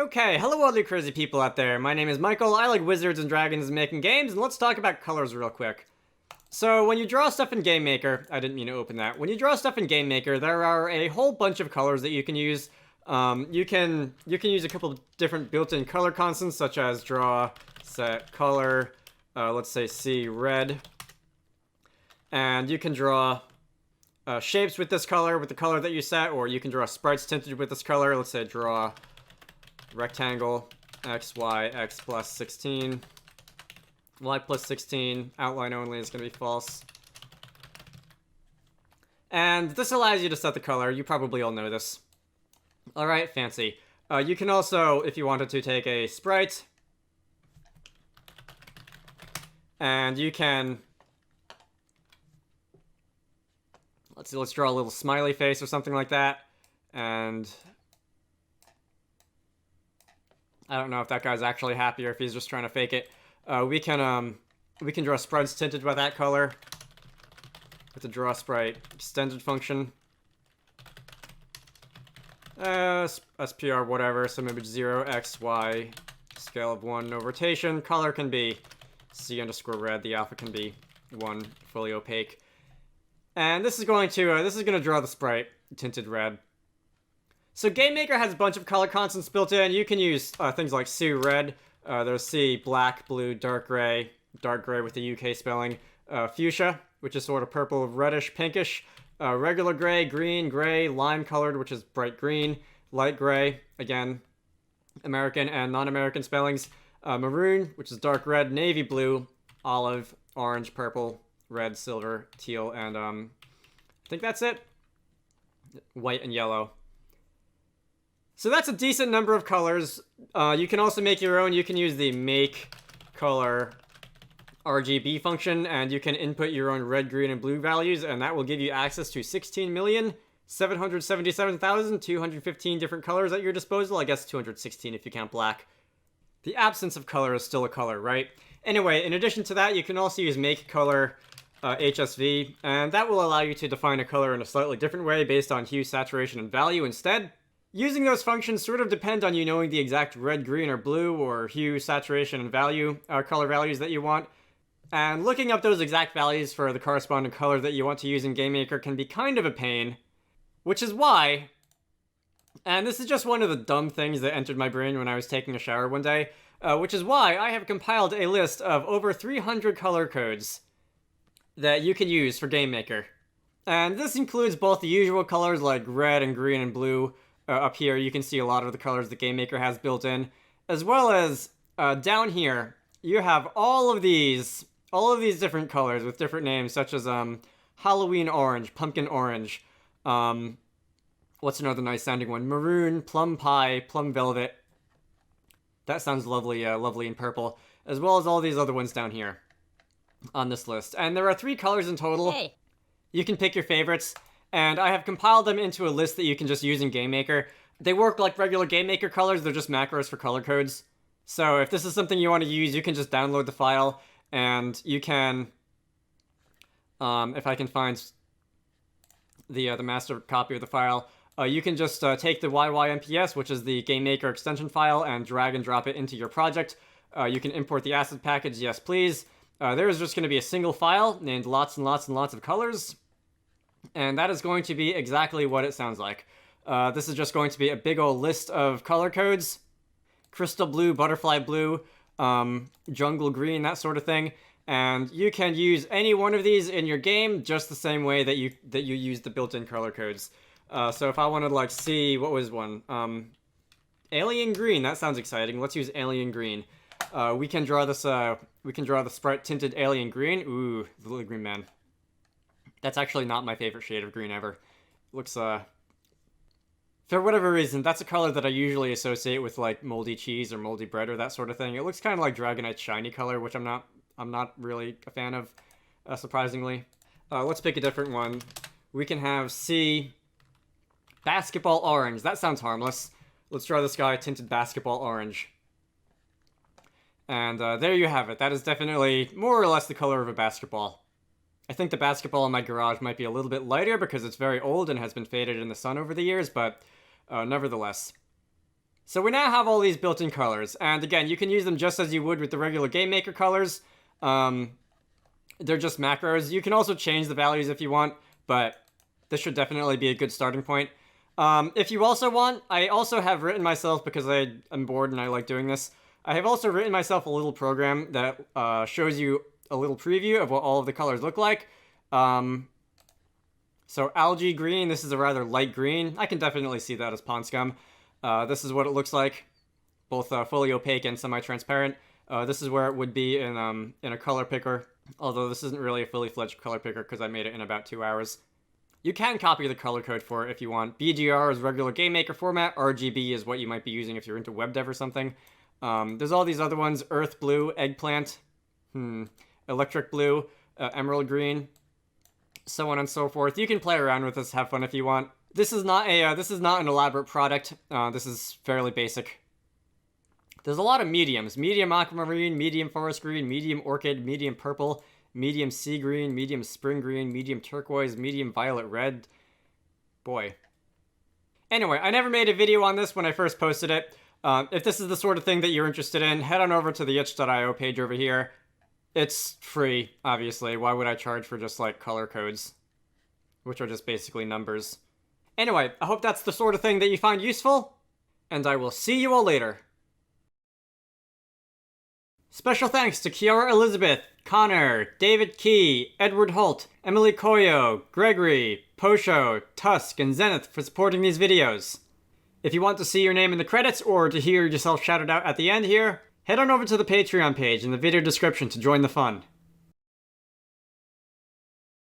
Okay, hello all you crazy people out there. My name is Michael, I like wizards and dragons and making games, and let's talk about colors real quick. So, when you draw stuff in GameMaker, I didn't mean to open that. When you draw stuff in GameMaker, there are a whole bunch of colors that you can use. You can use a couple of different built-in color constants, such as draw, set, color, let's say C, red. And you can draw shapes with this color, with the color that you set, or you can draw sprites tinted with this color. Let's say draw rectangle, x, y, x plus 16, y plus 16, outline only is going to be false. And this allows you to set the color. You probably all know this. Alright, fancy. You can also, if you wanted to, take a sprite, and you can, let's draw a little smiley face or something like that, and I don't know if that guy's actually happy or if he's just trying to fake it. We can draw sprites tinted by that color with the draw sprite extended function. SPR whatever, so maybe 0, X, Y, scale of 1, no rotation. Color can be C underscore red. The alpha can be 1, fully opaque. And this is going to draw the sprite tinted red. So GameMaker has a bunch of color constants built in. You can use things like C red, there's C black, blue, dark gray with the UK spelling, fuchsia, which is sort of purple, reddish, pinkish, regular gray, green, gray, lime colored, which is bright green, light gray, again, American and non-American spellings, maroon, which is dark red, navy blue, olive, orange, purple, red, silver, teal, and I think that's it. White and yellow. So that's a decent number of colors. You can also make your own. You can use the make color RGB function, and you can input your own red, green, and blue values, and that will give you access to 16,777,215 different colors at your disposal. I guess 216 if you count black. The absence of color is still a color, right? Anyway, in addition to that, you can also use make color HSV, and that will allow you to define a color in a slightly different way based on hue, saturation, and value instead. Using those functions sort of depend on you knowing the exact red, green, or blue, or hue, saturation, and value, color values that you want. And looking up those exact values for the corresponding color that you want to use in GameMaker can be kind of a pain. Which is why, and this is just one of the dumb things that entered my brain when I was taking a shower one day, which is why I have compiled a list of over 300 color codes that you can use for GameMaker. And this includes both the usual colors like red and green and blue. Up here, you can see a lot of the colors that GameMaker has built in, as well as down here, you have all of these different colors with different names, such as Halloween orange, pumpkin orange. What's another nice sounding one? Maroon, plum pie, plum velvet. That sounds lovely, lovely in purple, as well as all these other ones down here on this list. And there are 3 colors in total. Hey. You can pick your favorites. And I have compiled them into a list that you can just use in GameMaker. They work like regular GameMaker colors, they're just macros for color codes. So if this is something you want to use, you can just download the file, and you can, if I can find the master copy of the file, you can just take the YYMPS, which is the GameMaker extension file, and drag and drop it into your project. You can import the asset package, yes please. There is just going to be a single file named lots and lots and lots of colors. And that is going to be exactly what it sounds like. This is just going to be a big old list of color codes. Crystal blue, butterfly blue, jungle green, that sort of thing. And you can use any one of these in your game just the same way that you use the built-in color codes. So if I wanted to like see, what was one? Alien green, that sounds exciting. Let's use alien green. We can draw this, we can draw the sprite tinted alien green. Ooh, the little green man. That's actually not my favorite shade of green ever. Looks, for whatever reason, that's a color that I usually associate with, like, moldy cheese or moldy bread or that sort of thing. It looks kind of like Dragonite's shiny color, which I'm not really a fan of, surprisingly. Let's pick a different one. We can have C, basketball orange. That sounds harmless. Let's draw this guy tinted basketball orange. And there you have it. That is definitely more or less the color of a basketball. I think the basketball in my garage might be a little bit lighter because it's very old and has been faded in the sun over the years, but nevertheless. So we now have all these built-in colors, and again, you can use them just as you would with the regular GameMaker colors. They're just macros. You can also change the values if you want, but this should definitely be a good starting point. If you also want, I also have written myself, because I am bored and I like doing this, I have also written myself a little program that shows you a little preview of what all of the colors look like. So algae green, this is a rather light green. I can definitely see that as pond scum. This is what it looks like, both fully opaque and semi-transparent. This is where it would be in a color picker, although this isn't really a fully fledged color picker because I made it in about 2 hours. You can copy the color code for it if you want. BGR is regular GameMaker format. RGB is what you might be using if you're into web dev or something. There's all these other ones: earth blue, eggplant, electric blue, emerald green, so on and so forth. You can play around with this, have fun if you want. This is not an elaborate product. This is fairly basic. There's a lot of mediums: medium aquamarine, medium forest green, medium orchid, medium purple, medium sea green, medium spring green, medium turquoise, medium violet red. Boy. Anyway, I never made a video on this when I first posted it. If this is the sort of thing that you're interested in, head on over to the itch.io page over here. It's free, obviously. Why would I charge for just, like, color codes? Which are just basically numbers. Anyway, I hope that's the sort of thing that you find useful, and I will see you all later. Special thanks to Kiara Elizabeth, Connor, David Key, Edward Holt, Emily Koyo, Gregory, Posho, Tusk, and Zenith for supporting these videos. If you want to see your name in the credits or to hear yourself shouted out at the end here, head on over to the Patreon page in the video description to join the fun.